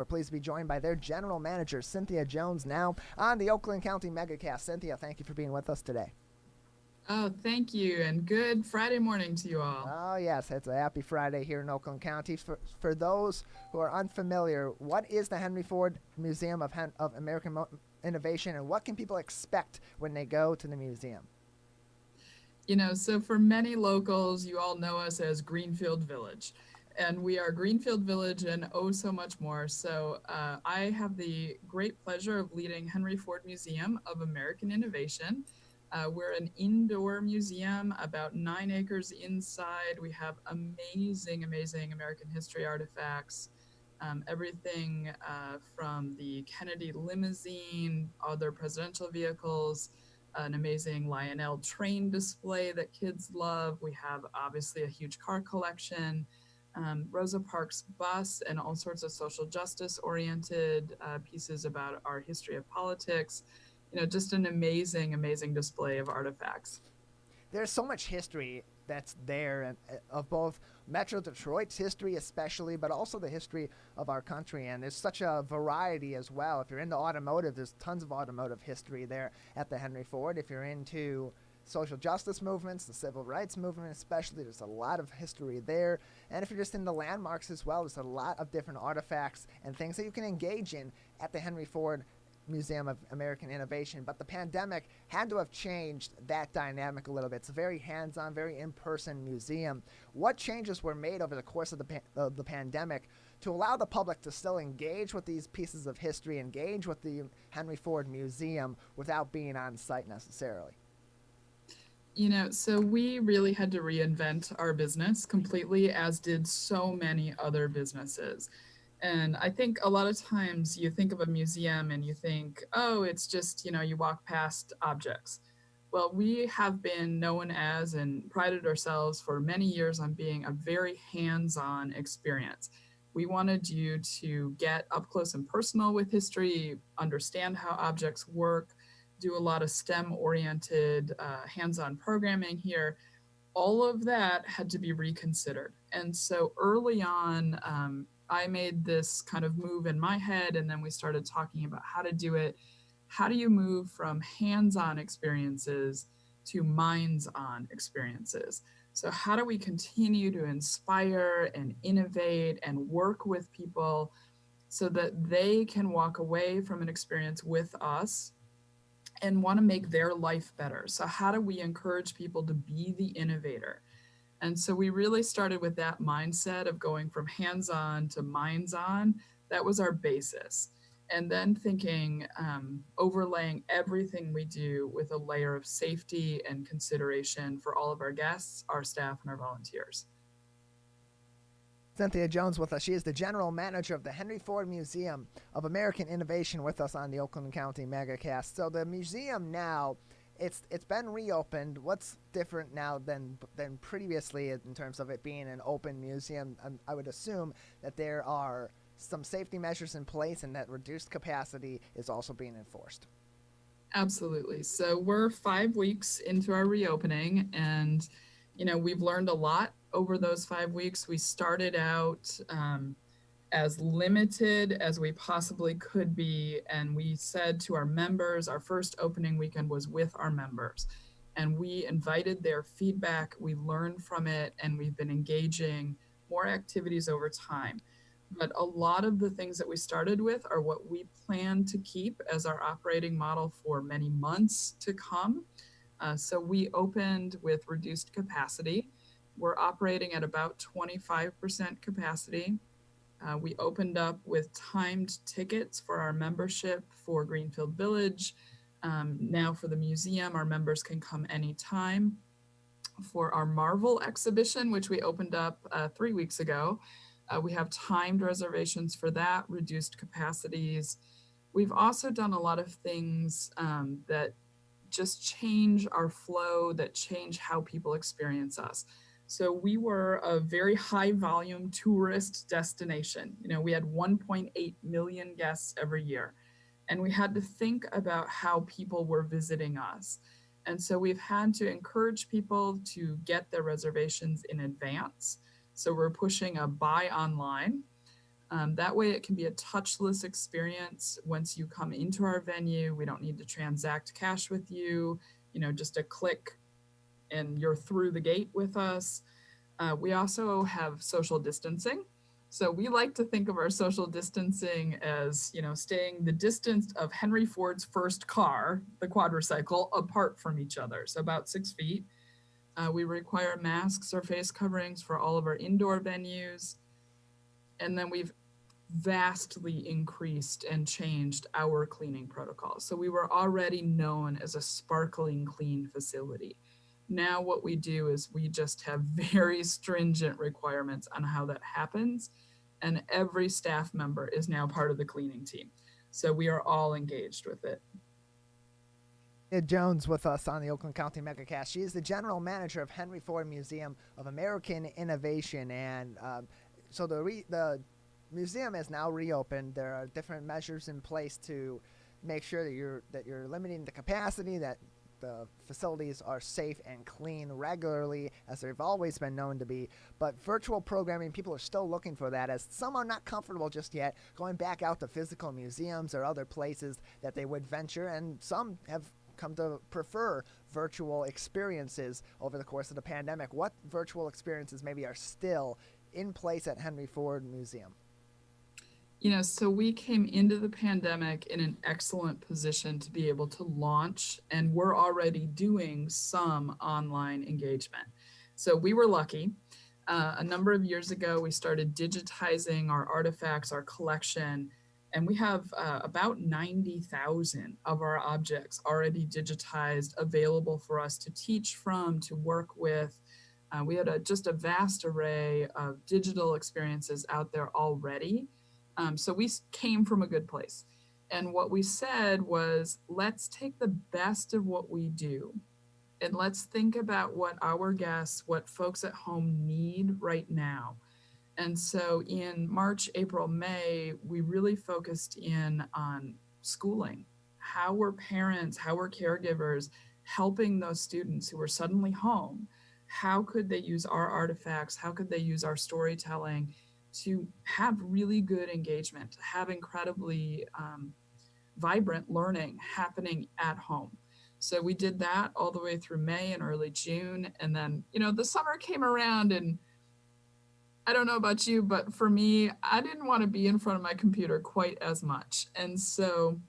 We're pleased to be joined by their general manager, Cynthia Jones, now on the Oakland County Megacast. Cynthia, thank you for being with us today. Oh, thank you, and good Friday morning to you all. Oh, yes, it's a happy Friday here in Oakland County. For those who are unfamiliar, what is the Henry Ford Museum of American Innovation, and what can people expect when they go to the museum? So for many locals, you all know us as Greenfield Village. And we are Greenfield Village and oh so much more. So I have the great pleasure of leading Henry Ford Museum of American Innovation. We're an indoor museum, about 9 acres inside. We have amazing, amazing American history artifacts. Everything from the Kennedy limousine, other presidential vehicles, an amazing Lionel train display that kids love. We have obviously a huge car collection, Rosa Parks bus, and all sorts of social justice oriented pieces about our history of politics. Just an amazing, amazing display of artifacts. There's so much history that's there, and of both Metro Detroit's history especially, but also the history of our country. And there's such a variety as well. If you're into automotive, there's tons of automotive history there at the Henry Ford. If you're into social justice movements, the civil rights movement especially, there's a lot of history there. And if you're just into landmarks as well, there's a lot of different artifacts and things that you can engage in at the Henry Ford Museum of American Innovation. But the pandemic had to have changed that dynamic a little bit. It's a very hands-on, very in-person museum. What changes were made over the course of the pandemic to allow the public to still engage with these pieces of history, engage with the Henry Ford Museum without being on site necessarily? So we really had to reinvent our business completely, as did so many other businesses. And I think a lot of times you think of a museum and you think, oh, it's just, you walk past objects. Well, we have been known as and prided ourselves for many years on being a very hands on experience. We wanted you to get up close and personal with history, understand how objects work, do a lot of STEM oriented hands on programming here. All of that had to be reconsidered. And so early on, I made this kind of move in my head, and then we started talking about how to do it. How do you move from hands on experiences to minds on experiences? So, how do we continue to inspire and innovate and work with people so that they can walk away from an experience with us and want to make their life better? So, how do we encourage people to be the innovator? And so we really started with that mindset of going from hands on to minds on. That was our basis. And then thinking, overlaying everything we do with a layer of safety and consideration for all of our guests, our staff, and our volunteers. Cynthia Jones with us. She is the general manager of the Henry Ford Museum of American Innovation with us on the Oakland County Megacast. So the museum now, it's been reopened. What's different now than previously in terms of it being an open museum? I would assume that there are some safety measures in place and that reduced capacity is also being enforced. Absolutely. So we're 5 weeks into our reopening, and we've learned a lot over those 5 weeks. We started out as limited as we possibly could be. And we said to our members, our first opening weekend was with our members. And we invited their feedback, we learned from it, and we've been engaging more activities over time. But a lot of the things that we started with are what we plan to keep as our operating model for many months to come. So we opened with reduced capacity. We're operating at about 25% capacity. We opened up with timed tickets for our membership for Greenfield Village. Now for the museum, our members can come anytime. For our Marvel exhibition, which we opened up 3 weeks ago, we have timed reservations for that, reduced capacities. We've also done a lot of things that just change our flow, that change how people experience us. So we were a very high volume tourist destination. We had 1.8 million guests every year. And we had to think about how people were visiting us. And so we've had to encourage people to get their reservations in advance. So we're pushing a buy online. That way it can be a touchless experience. Once you come into our venue, we don't need to transact cash with you, just a click and you're through the gate with us. We also have social distancing. So we like to think of our social distancing as, staying the distance of Henry Ford's first car, the quadricycle, apart from each other. So about 6 feet. We require masks or face coverings for all of our indoor venues. And then we've vastly increased and changed our cleaning protocols. So we were already known as a sparkling clean facility. Now what we do is we just have very stringent requirements on how that happens, and every staff member is now part of the cleaning team. So we are all engaged with it. Cynthia Jones with us on the Oakland County MegaCast. She is the general manager of Henry Ford Museum of American Innovation, and so the museum is now reopened. There are different measures in place to make sure that you're limiting the capacity, that the facilities are safe and clean regularly, as they've always been known to be. But virtual programming, people are still looking for that, as some are not comfortable just yet going back out to physical museums or other places that they would venture, and some have come to prefer virtual experiences over the course of the pandemic. What virtual experiences maybe are still in place at Henry Ford Museum? So we came into the pandemic in an excellent position to be able to launch, and we're already doing some online engagement. So we were lucky. A number of years ago, we started digitizing our artifacts, our collection, and we have about 90,000 of our objects already digitized, available for us to teach from, to work with. We had just a vast array of digital experiences out there already. So we came from a good place. And what we said was, let's take the best of what we do and let's think about what our guests, what folks at home need right now. And so in March, April, May, we really focused in on schooling. How were parents, how were caregivers helping those students who were suddenly home? How could they use our artifacts? How could they use our storytelling to have really good engagement, to have incredibly vibrant learning happening at home? So we did that all the way through May and early June. And then, the summer came around, and I don't know about you, but for me, I didn't want to be in front of my computer quite as much. And so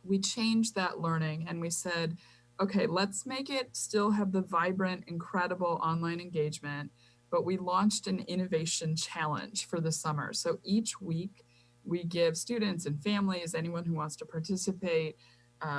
we changed that learning and we said, okay, let's make it still have the vibrant, incredible online engagement, but we launched an innovation challenge for the summer. So each week we give students and families, anyone who wants to participate,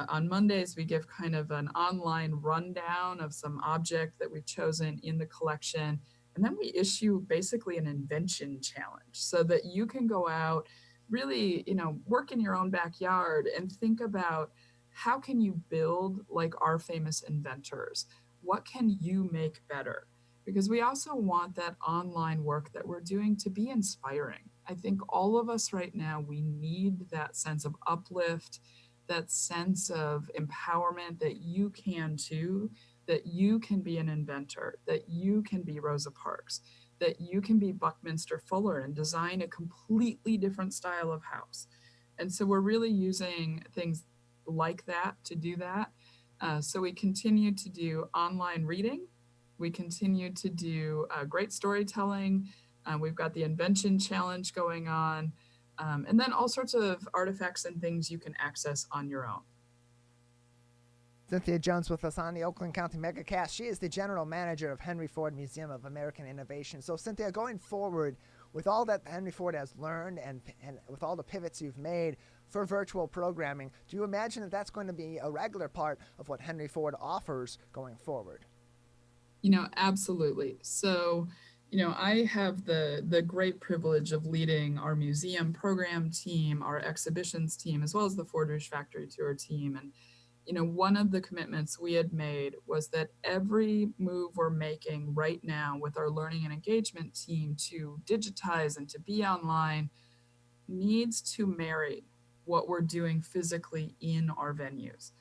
on Mondays, we give kind of an online rundown of some object that we've chosen in the collection. And then we issue basically an invention challenge so that you can go out, really, work in your own backyard and think about, how can you build like our famous inventors? What can you make better? Because we also want that online work that we're doing to be inspiring. I think all of us right now, we need that sense of uplift, that sense of empowerment that you can too, that you can be an inventor, that you can be Rosa Parks, that you can be Buckminster Fuller and design a completely different style of house. And so we're really using things like that to do that. So we continue to do online reading. We continue to do great storytelling. We've got the invention challenge going on. And then all sorts of artifacts and things you can access on your own. Cynthia Jones with us on the Oakland County MegaCast. She is the general manager of Henry Ford Museum of American Innovation. So Cynthia, going forward, with all that Henry Ford has learned and with all the pivots you've made for virtual programming, do you imagine that that's going to be a regular part of what Henry Ford offers going forward? Absolutely. So, I have the great privilege of leading our museum program team, our exhibitions team, as well as the Ford Rouge Factory Tour team. And, one of the commitments we had made was that every move we're making right now with our learning and engagement team to digitize and to be online needs to marry what we're doing physically in our venues.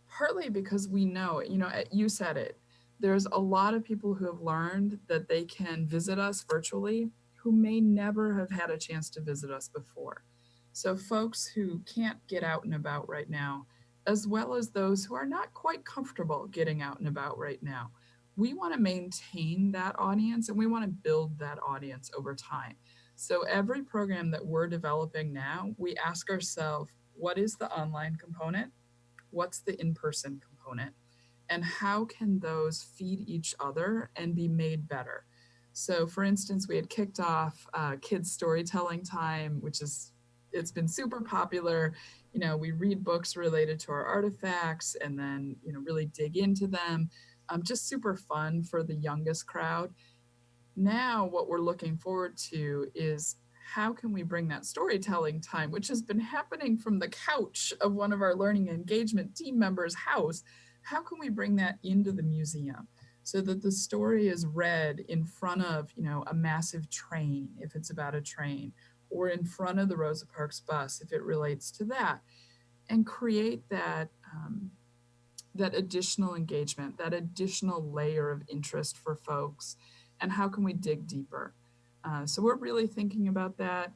Partly because we know, you said it, there's a lot of people who have learned that they can visit us virtually, who who may never have had a chance to visit us before. So folks who can't get out and about right now, as well as those who are not quite comfortable getting out and about right now. We want to maintain that audience and we want to build that audience over time. So every program that we're developing now, we ask ourselves, what is the online component? What's the in-person component? And how can those feed each other and be made better? So for instance, we had kicked off kids storytelling time, which is, it's been super popular. You know, we read books related to our artifacts and then, you know, really dig into them. Just super fun for the youngest crowd. Now, what we're looking forward to is how can we bring that storytelling time, which has been happening from the couch of one of our learning engagement team members' house, how can we bring that into the museum so that the story is read in front of, you know, a massive train, if it's about a train, or in front of the Rosa Parks bus, if it relates to that, and create that that additional engagement, that additional layer of interest for folks, and how can we dig deeper? So we're really thinking about that.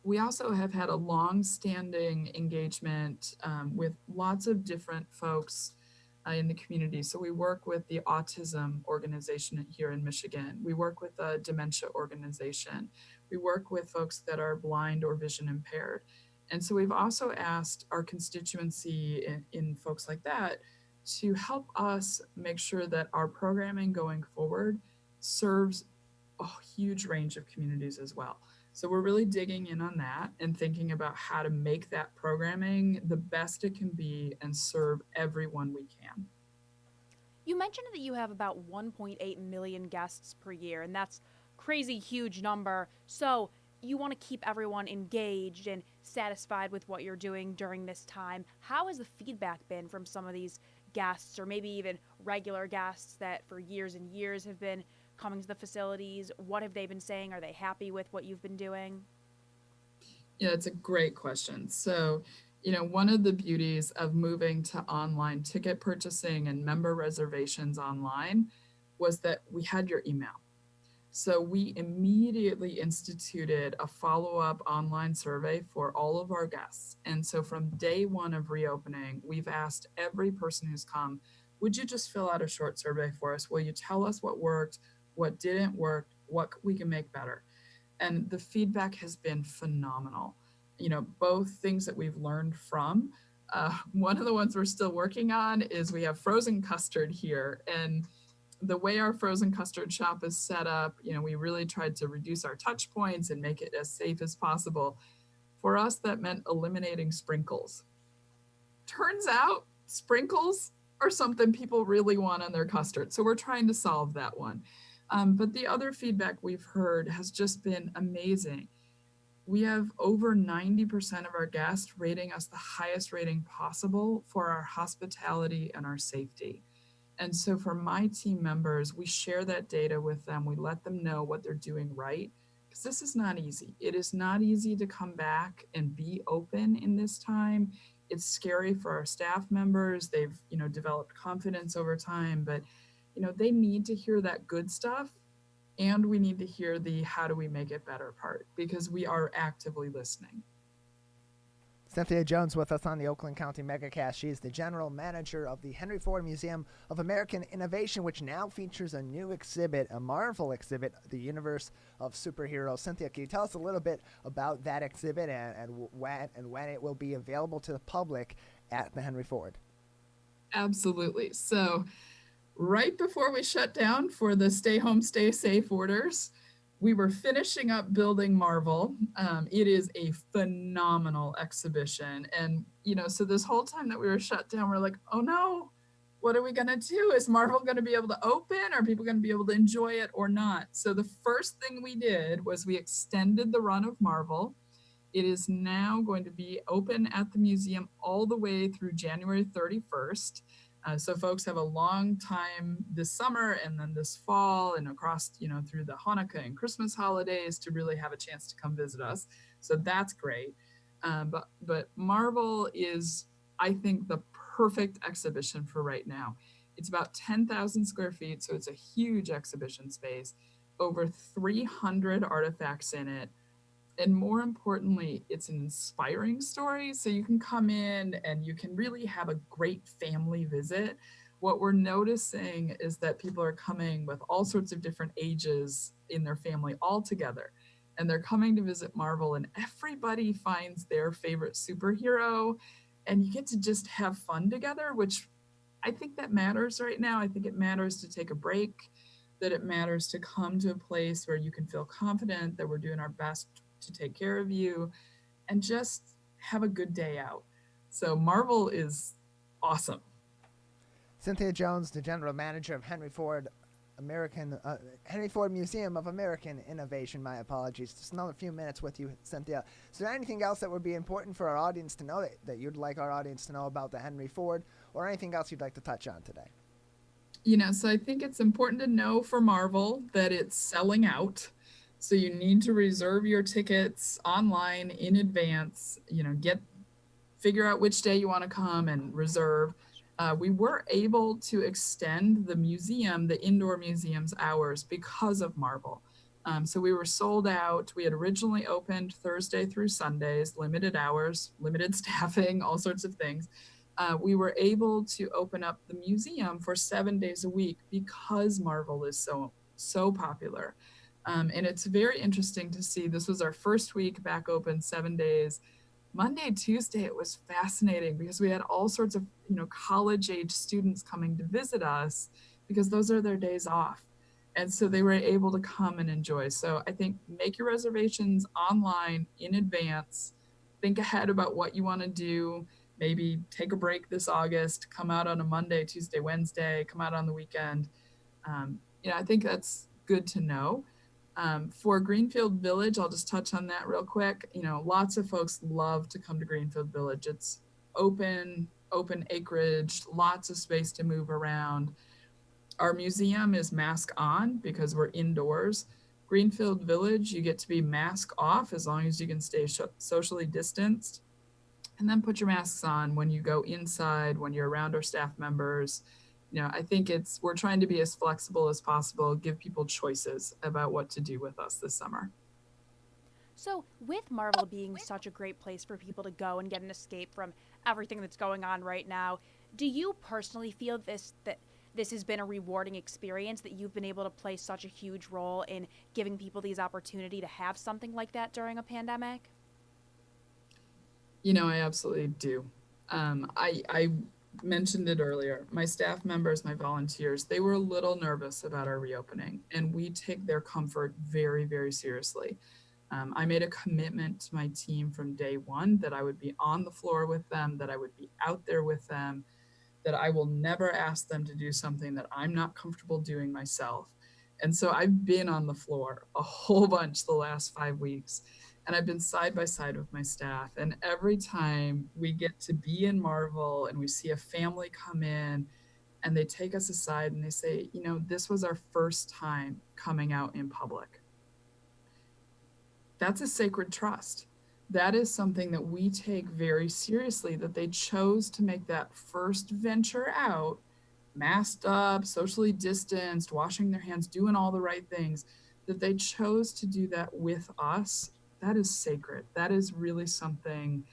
We also have had a long-standing engagement with lots of different folks in the community. So we work with the autism organization here in Michigan. We work with a dementia organization. We work with folks that are blind or vision impaired. And so we've also asked our constituency in folks like that to help us make sure that our programming going forward serves a huge range of communities as well. So we're really digging in on that and thinking about how to make that programming the best it can be and serve everyone we can. You mentioned that you have about 1.8 million guests per year, and that's crazy huge number. So you want to keep everyone engaged and satisfied with what you're doing during this time. How has the feedback been from some of these guests, or maybe even regular guests that for years and years have been coming to the facilities? What have they been saying? Are they happy with what you've been doing? Yeah, it's a great question. So, you know, one of the beauties of moving to online ticket purchasing and member reservations online was that we had your email. So we immediately instituted a follow-up online survey for all of our guests. And so from day one of reopening, we've asked every person who's come, would you just fill out a short survey for us? Will you tell us what worked, what didn't work, what we can make better? And the feedback has been phenomenal. You know, both things that we've learned from. One of the ones we're still working on is we have frozen custard here. And the way our frozen custard shop is set up, you know, we really tried to reduce our touch points and make it as safe as possible. For us, that meant eliminating sprinkles. Turns out sprinkles are something people really want on their custard. So we're trying to solve that one. But the other feedback we've heard has just been amazing. We have over 90% of our guests rating us the highest rating possible for our hospitality and our safety. And so for my team members, we share that data with them. We let them know what they're doing right, because this is not easy. It is not easy to come back and be open in this time. It's scary for our staff members. They've, you know, developed confidence over time, but, you know, they need to hear that good stuff. And we need to hear the how do we make it better part, because we are actively listening. Cynthia Jones with us on the Oakland County Megacast. She is the general manager of the Henry Ford Museum of American Innovation, which now features a new exhibit, a Marvel exhibit, the Universe of Superheroes. Cynthia, can you tell us a little bit about that exhibit and when it will be available to the public at the Henry Ford? Absolutely. So right before we shut down for the stay home, stay safe orders, we were finishing up building Marvel. It is a phenomenal exhibition. And, you know, so this whole time that we were shut down, we're like, oh no, what are we going to do? Is Marvel going to be able to open? Are people going to be able to enjoy it or not? So the first thing we did was we extended the run of Marvel. It is now going to be open at the museum all the way through January 31st. So folks have a long time this summer and then this fall and across, you know, through the Hanukkah and Christmas holidays to really have a chance to come visit us. So that's great. But Marvel is, I think, the perfect exhibition for right now. It's about 10,000 square feet, so it's a huge exhibition space. over 300 artifacts in it. And more importantly, it's an inspiring story. So you can come in and you can really have a great family visit. What we're noticing is that people are coming with all sorts of different ages in their family all together. And they're coming to visit Marvel, and everybody finds their favorite superhero. And you get to just have fun together, which I think that matters right now. I think it matters to take a break, that it matters to come to a place where you can feel confident that we're doing our best to take care of you and just have a good day out. So Marvel is awesome. Cynthia Jones, the general manager of Henry Ford Museum of American Innovation. My apologies. Just another few minutes with you, Cynthia. Is there anything else that would be important for our audience to know that you'd like our audience to know about the Henry Ford, or anything else you'd like to touch on today? So I think it's important to know for Marvel that it's selling out. So you need to reserve your tickets online in advance, figure out which day you want to come and reserve. We were able to extend the indoor museum's hours because of Marvel. So we were sold out. We had originally opened Thursday through Sundays, limited hours, limited staffing, all sorts of things. We were able to open up the museum for 7 days a week because Marvel is so popular. And it's very interesting to see. This was our first week back open, 7 days. Monday, Tuesday, it was fascinating because we had all sorts of, college-age students coming to visit us because those are their days off. And so they were able to come and enjoy. So I think make your reservations online in advance. Think ahead about what you want to do. Maybe take a break this August, come out on a Monday, Tuesday, Wednesday, come out on the weekend. I think that's good to know. For Greenfield Village, I'll just touch on that real quick. Lots of folks love to come to Greenfield Village. It's open acreage, lots of space to move around. Our museum is mask on because we're indoors. Greenfield Village, you get to be mask off as long as you can stay socially distanced. And then put your masks on when you go inside, when you're around our staff members. I think we're trying to be as flexible as possible, give people choices about what to do with us this summer. So with Marvel being such a great place for people to go and get an escape from everything that's going on right now, do you personally feel that this has been a rewarding experience, that you've been able to play such a huge role in giving people these opportunity to have something like that during a pandemic? I absolutely do. I mentioned it earlier. My staff members, my volunteers, they were a little nervous about our reopening, and we take their comfort very, very seriously. I made a commitment to my team from day one that I would be on the floor with them, that I would be out there with them, that I will never ask them to do something that I'm not comfortable doing myself. And so I've been on the floor a whole bunch the last 5 weeks. And I've been side by side with my staff. And every time we get to be in Marvel and we see a family come in and they take us aside and they say, this was our first time coming out in public. That's a sacred trust. That is something that we take very seriously, that they chose to make that first venture out, masked up, socially distanced, washing their hands, doing all the right things, that they chose to do that with us. That is sacred. That is really something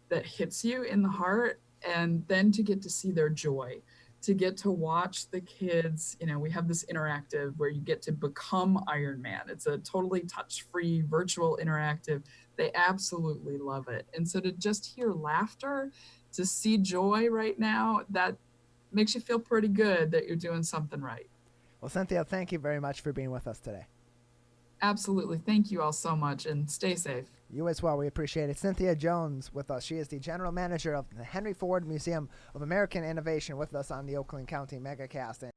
that hits you in the heart. And then to get to see their joy, to get to watch the kids, we have this interactive where you get to become Iron Man. It's a totally touch-free virtual interactive. They absolutely love it. And so to just hear laughter, to see joy right now, that makes you feel pretty good that you're doing something right. Well, Cynthia, thank you very much for being with us today. Absolutely. Thank you all so much, and stay safe. You as well. We appreciate it. Cynthia Jones with us. She is the general manager of the Henry Ford Museum of American Innovation with us on the Oakland County MegaCast.